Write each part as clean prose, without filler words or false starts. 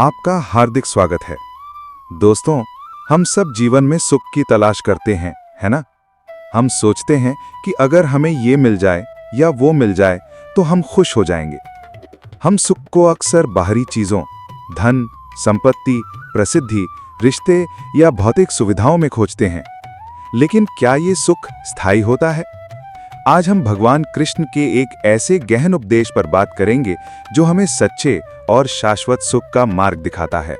आपका हार्दिक स्वागत है। दोस्तों, हम सब जीवन में सुख की तलाश करते हैं, है ना? हम सोचते हैं कि अगर हमें ये मिल जाए या वो मिल जाए तो हम खुश हो जाएंगे। हम सुख को अक्सर बाहरी चीजों, धन, संपत्ति, प्रसिद्धि, रिश्ते या भौतिक सुविधाओं में खोजते हैं। लेकिन क्या ये सुख स्थायी होता है? आज हम भगवान कृष्ण के एक ऐसे गहन उपदेश पर बात करेंगे जो हमें सच्चे और शाश्वत सुख का मार्ग दिखाता है।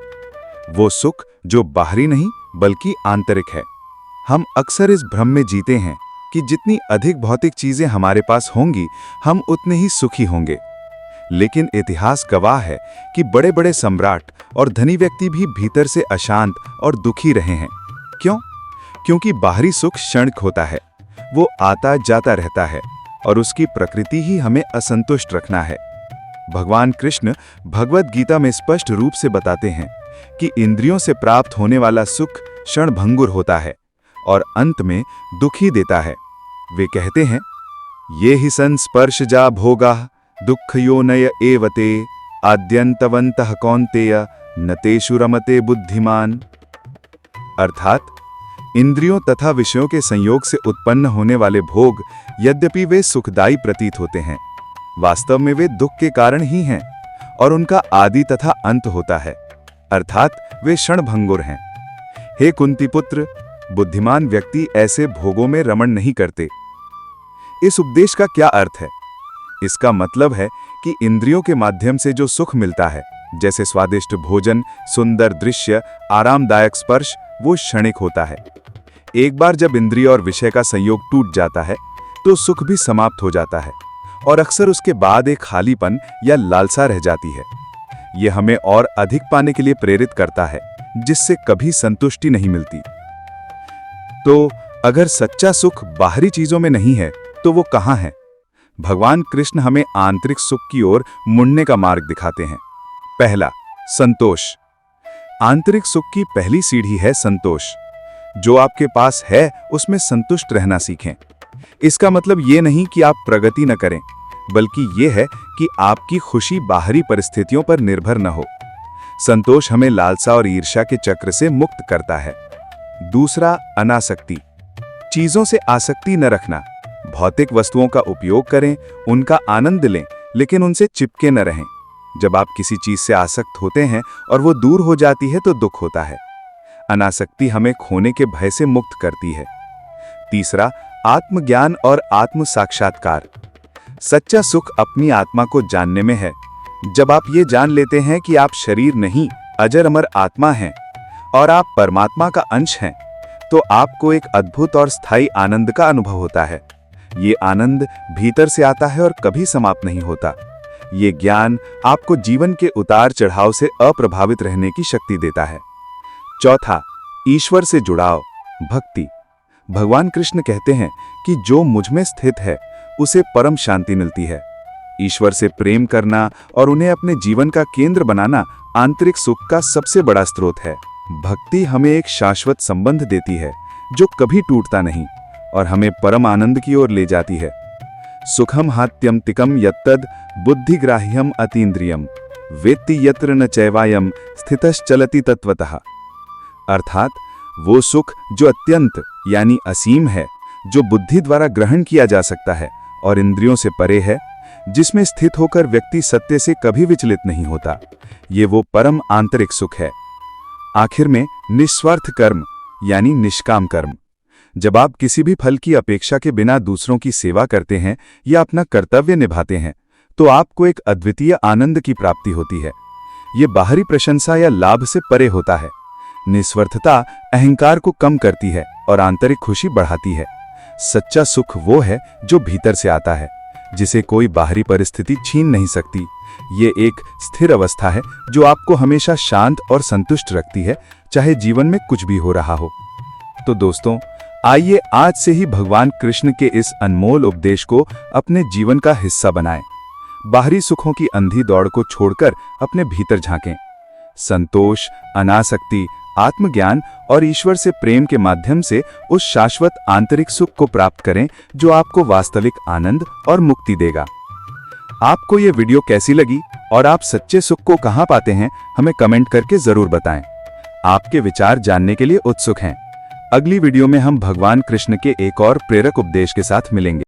वो सुख जो बाहरी नहीं बल्कि आंतरिक है। हम अक्सर इस भ्रम में जीते हैं कि जितनी अधिक भौतिक चीजें हमारे पास होंगी, हम उतने ही सुखी होंगे। लेकिन इतिहास गवाह है कि बड़े-बड़े सम्राट और धनी व्यक्ति भी भीतर से अशांत और दुखी रहे हैं। क्यों? क्योंकि बाहरी सुख क्षणिक होता है, वो आता जाता रहता है और उसकी प्रकृति ही हमें असंतुष्ट रखना है। भगवान कृष्ण भगवद गीता में स्पष्ट रूप से बताते हैं कि इंद्रियों से प्राप्त होने वाला सुख क्षणभंगुर होता है और अंत में दुखी देता है। वे कहते हैं, ये ही संस्पर्शजा भोगा दुःखयोनय एवते आद्यन्तवन्तः कौन्तेय न तेषु रमते बुद्धिमान। अर्थात इंद्रियों तथा विषयों के संयोग से उत्पन्न होने वाले भोग यद्यपि वे सुखदायी प्रतीत होते हैं, वास्तव में वे दुख के कारण ही हैं और उनका आदि तथा अंत होता है, अर्थात वे क्षणभंगुर हैं। हे कुंती पुत्र, बुद्धिमान व्यक्ति ऐसे भोगों में रमण नहीं करते। इस उपदेश का क्या अर्थ है? इसका मतलब है कि इंद्रियों के माध्यम से जो सुख मिलता है, जैसे स्वादिष्ट भोजन, सुंदर दृश्य, आरामदायक स्पर्श, वो क्षणिक होता है। एक बार जब इंद्रिय और विषय का संयोग टूट जाता है तो सुख भी समाप्त हो जाता है और अक्सर उसके बाद एक खालीपन या लालसा रह जाती है। यह हमें और अधिक पाने के लिए प्रेरित करता है, जिससे कभी संतुष्टि नहीं मिलती। तो अगर सच्चा सुख बाहरी चीजों में नहीं है तो वो कहाँ है? भगवान कृष्ण हमें आंतरिक सुख की ओर मुड़ने का मार्ग दिखाते हैं। पहला, संतोष। आंतरिक सुख की पहली सीढ़ी है संतोष। जो आपके पास है उसमें संतुष्ट रहना सीखें। इसका मतलब ये नहीं कि आप प्रगति न करें, बल्कि ये है कि आपकी खुशी बाहरी परिस्थितियों पर निर्भर न हो। संतोष हमें लालसा और ईर्ष्या के चक्र से मुक्त करता है। दूसरा, अनासक्ति। चीजों से आसक्ति न रखना। भौतिक वस्तुओं का उपयोग करें, उनका आनंद लें, लेकिन उनसे चिपके न रहें। जब आप किसी चीज से आसक्त होते हैं और वो दूर हो जाती है तो दुख होता है। अनासक्ति हमें खोने के भय से मुक्त करती है। तीसरा, आत्मज्ञान और आत्म साक्षात्कार। सच्चा सुख अपनी आत्मा को जानने में है। जब आप ये जान लेते हैं कि आप शरीर नहीं, अजर अमर आत्मा हैं और आप परमात्मा का अंश हैं, तो आपको एक अद्भुत और स्थायी आनंद का अनुभव होता है। ये आनंद भीतर से आता है और कभी समाप्त नहीं होता। ये ज्ञान आपको जीवन के उतार चढ़ाव से अप्रभावित रहने की शक्ति देता है। चौथा, ईश्वर से जुड़ाव, भक्ति। भगवान कृष्ण कहते हैं कि जो मुझ में स्थित है उसे परम शांति मिलती है। ईश्वर से प्रेम करना और उन्हें अपने जीवन का केंद्र बनाना आंतरिक सुख का सबसे बड़ा स्रोत है। भक्ति हमें एक शाश्वत संबंध देती है जो कभी टूटता नहीं और हमें परम आनंद की ओर ले जाती है। सुखम हात्यंतिकम यत्तद बुद्धिग्राह्यम अतीन्द्रियम वेत्ति यत्र न चैवायम स्थितश्चलति तत्वतः। अर्थात वो सुख जो अत्यंत यानी असीम है, जो बुद्धि द्वारा ग्रहण किया जा सकता है और इंद्रियों से परे है, जिसमें स्थित होकर व्यक्ति सत्य से कभी विचलित नहीं होता। ये वो परम आंतरिक सुख है। आखिर में, निस्वार्थ कर्म यानी निष्काम कर्म। जब आप किसी भी फल की अपेक्षा के बिना दूसरों की सेवा करते हैं या अपना कर्तव्य निभाते हैं, तो आपको एक अद्वितीय आनंद की प्राप्ति होती है। ये बाहरी प्रशंसा या लाभ से परे होता है। निस्वार्थता अहंकार को कम करती है और आंतरिक खुशी बढ़ाती है। सच्चा सुख वो है जो भीतर से आता है, जिसे कोई बाहरी परिस्थिति छीन नहीं सकती। ये एक स्थिर अवस्था है जो आपको हमेशा शांत और संतुष्ट रखती है, चाहे जीवन में कुछ भी हो रहा हो। तो दोस्तों, आइए आज से ही भगवान कृष्ण के इस अनमोल उपदेश को अपने जीवन का हिस्सा बनाएं। बाहरी सुखों की अंधी दौड़ को छोड़कर अपने भीतर झांकें। संतोष, अनासक्ति, आत्मज्ञान और ईश्वर से प्रेम के माध्यम से उस शाश्वत आंतरिक सुख को प्राप्त करें जो आपको वास्तविक आनंद और मुक्ति देगा। आपको ये वीडियो कैसी लगी, और आप सच्चे सुख को कहाँ पाते हैं, हमें कमेंट करके जरूर बताएं। आपके विचार जानने के लिए उत्सुक हैं। अगली वीडियो में हम भगवान कृष्ण के एक और प्रेरक उपदेश के साथ मिलेंगे।